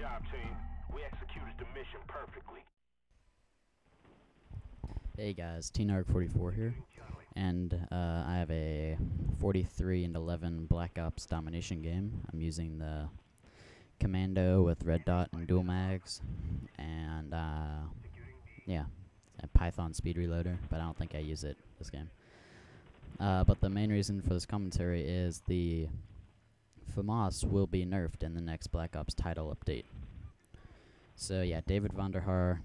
job, team. We executed the mission perfectly. Hey guys, TNarg44 here, and I have a 43 and 11 Black Ops domination game. I'm using the Commando with red dot and dual mags, and yeah, a Python speed reloader, but I don't think I use it this game. But the main reason for this commentary is the Famas will be nerfed in the next Black Ops title update. So yeah, David Vonderhaar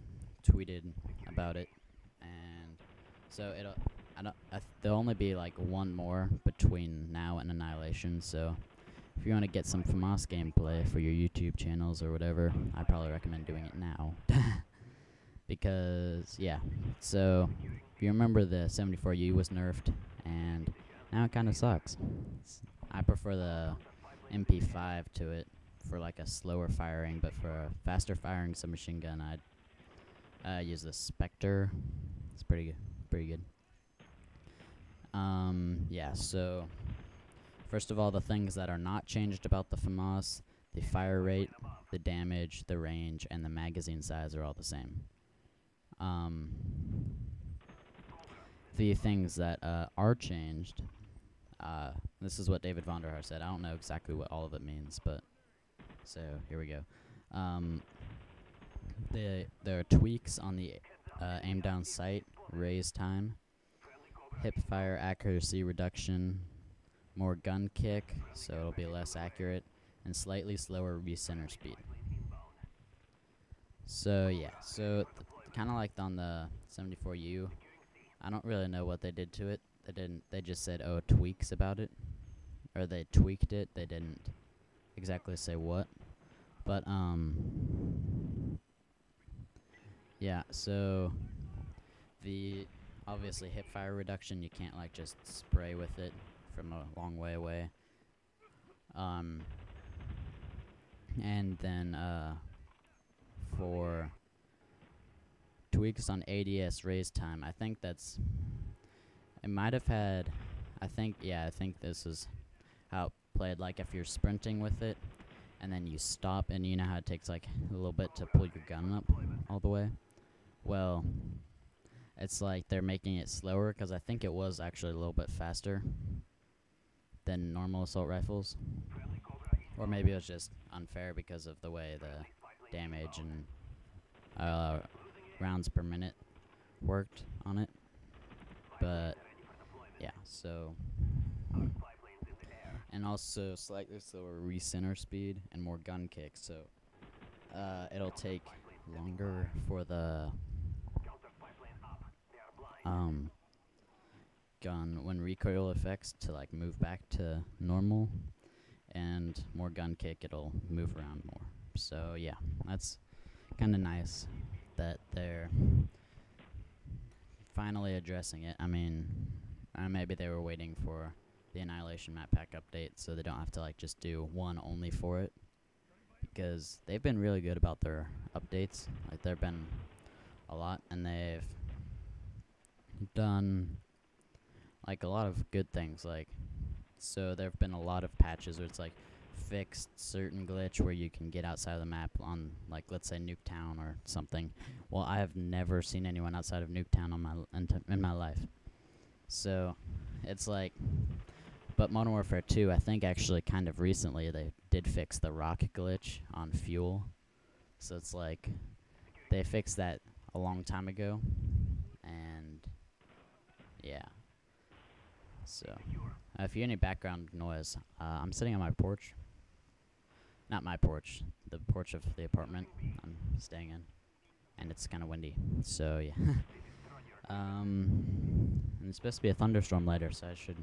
tweeted about it, and so there'll only be like one more between now and Annihilation. So if you want to get some Famas gameplay for your YouTube channels or whatever, I probably recommend doing it now. Because yeah, so if you remember, the 74U was nerfed, and now it kind of sucks. I prefer the MP5 to it for like a slower firing, but for a faster firing submachine gun, I'd use the Spectre. It's pretty good. Yeah, so first of all, the things that are not changed about the Famas: the fire rate, the damage, the range, and the magazine size are all the same. The things that are changed, this is what David Vonderhaar said. I don't know exactly what all of it means, but so here we go. There are tweaks on the aim down sight, raise time, hip fire accuracy reduction, more gun kick, so it'll be less accurate, and slightly slower recenter speed. So yeah, so kind of like on the 74U, I don't really know what they did to it. They just said, oh, tweaks about it, or they tweaked it. They didn't exactly say what, but yeah, so the obviously hip fire reduction, you can't like just spray with it from a long way away. And then for tweaks on ADS raise time, I think that's, it might have had, I think this is how it played. Like if you're sprinting with it and then you stop, and you know how it takes like a little bit to pull your gun up all the way? Well, it's like they're making it slower, because I think it was actually a little bit faster than normal assault rifles. Or maybe it was just unfair because of the way the damage and rounds per minute worked on it. But yeah, so, and also slightly slower recenter speed and more gun kick, so it'll take longer for the gun when recoil effects to like move back to normal, and more gun kick, it'll move around more. So yeah, that's kind of nice that they're finally addressing it. I mean, maybe they were waiting for the Annihilation map pack update so they don't have to like just do one only for it, because they've been really good about their updates. Like there've been a lot, and they've done like a lot of good things. Like, so there've been a lot of patches where it's like fixed certain glitch where you can get outside of the map on, like, let's say Nuketown or something. Well, I have never seen anyone outside of Nuketown in my life. So it's like, but Modern Warfare 2, I think actually kind of recently they did fix the rock glitch on fuel. So it's like they fixed that a long time ago, and yeah. So if you hear any background noise, I'm sitting on my porch. Not my porch, the porch of the apartment I'm staying in, and it's kind of windy. So yeah. And it's supposed to be a thunderstorm later, so I should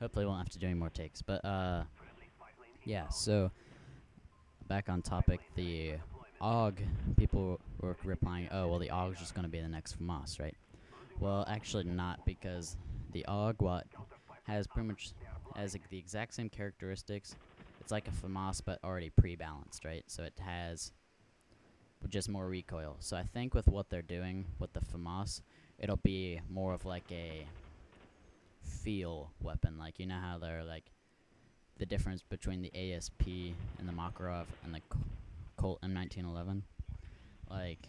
hopefully won't have to do any more takes. But yeah, so back on topic, the AUG, people were replying, oh, well, the AUG's just going to be the next FAMAS, right? Well, actually not, because the AUG has pretty much the exact same characteristics. It's like a FAMAS, but already pre-balanced, right? So it has just more recoil. So I think with what they're doing with the FAMAS, it'll be more of like a feel weapon. Like, you know how they're like the difference between the ASP and the Makarov and the Colt M1911. Like,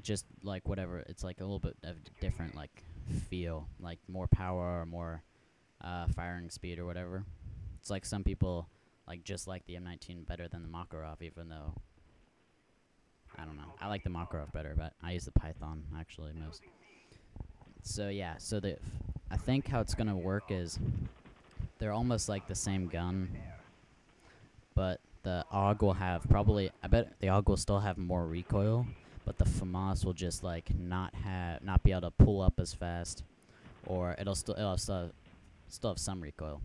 just like whatever. It's like a little bit of different like feel, like more power or more firing speed or whatever. It's like some people like just like the M19 better than the Makarov, even though I don't know. I like the Makarov better, but I use the Python actually most. So yeah, so I think how it's gonna work is they're almost like the same gun, but the AUG will have probably, I bet the AUG will still have more recoil, but the Famas will just like not be able to pull up as fast, or it'll still have some recoil.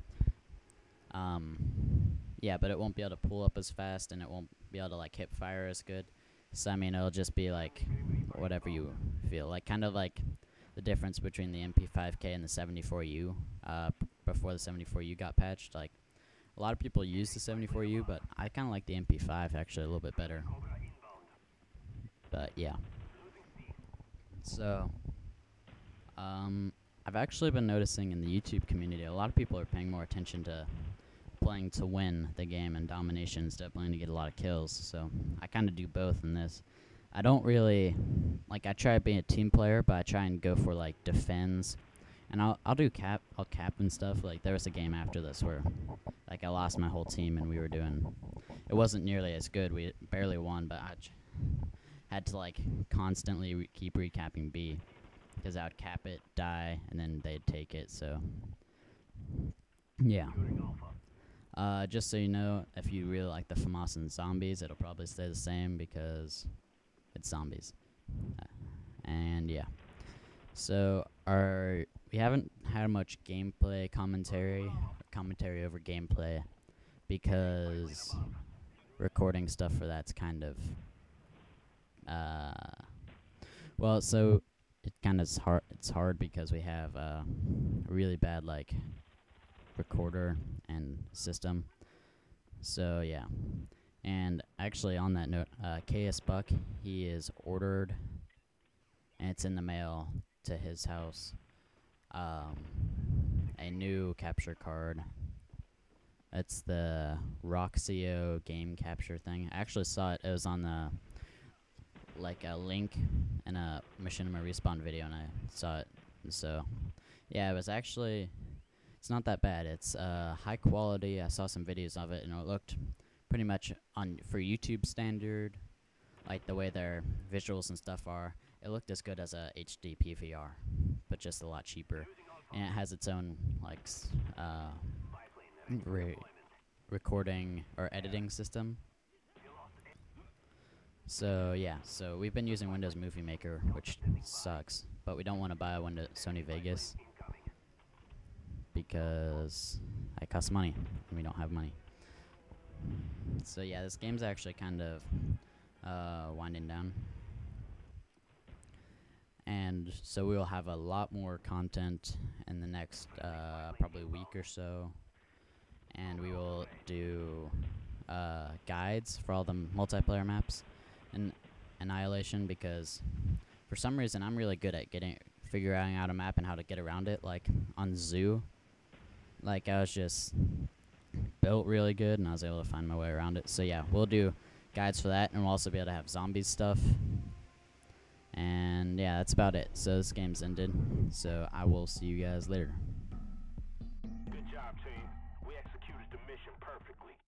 Yeah, but it won't be able to pull up as fast, and it won't be able to like hip fire as good. So I mean, it'll just be like whatever you feel like, kind of like the difference between the MP5K and the 74U. Before the 74U got patched, like a lot of people use the 74U, but I kind of like the MP5 actually a little bit better. But yeah. So I've actually been noticing in the YouTube community a lot of people are paying more attention to playing to win the game and domination instead of playing to get a lot of kills. So I kind of do both in this. I don't really like, I try being a team player, but I try and go for like defends, and I'll do cap and stuff. Like there was a game after this where like I lost my whole team and we were doing, it wasn't nearly as good. We barely won, but I had to like constantly keep recapping B, because I would cap it, die, and then they'd take it. So yeah. Just so you know, if you really like the Famas and zombies, it'll probably stay the same because it's zombies. And yeah. So we haven't had much gameplay commentary over gameplay, because recording stuff for that's kind of well, so it kind of hard. It's hard because we have a really bad like recorder and system. So yeah. And actually on that note, KS Buck, he is ordered, and it's in the mail to his house, a new capture card. It's the Roxio game capture thing. I actually saw it. It was on the like a link in a Machinima Respawn video, and I saw it. So yeah, it was actually, it's not that bad. It's high quality. I saw some videos of it, and it looked pretty much for YouTube standard, like the way their visuals and stuff are. It looked as good as a HD PVR, but just a lot cheaper. And it has its own like recording or editing system. So yeah, so we've been using Windows Movie Maker, which sucks, but we don't want to buy a Sony Vegas because it costs money, and we don't have money. So yeah, this game's actually kind of winding down. And so we will have a lot more content in the next probably week or so. And we will do guides for all the multiplayer maps and Annihilation, because for some reason I'm really good at figuring out a map and how to get around it. Like on Zoo, like I was just built really good and I was able to find my way around it. So yeah, we'll do guides for that, and we'll also be able to have zombies stuff. And yeah, that's about it. So this game's ended. So I will see you guys later.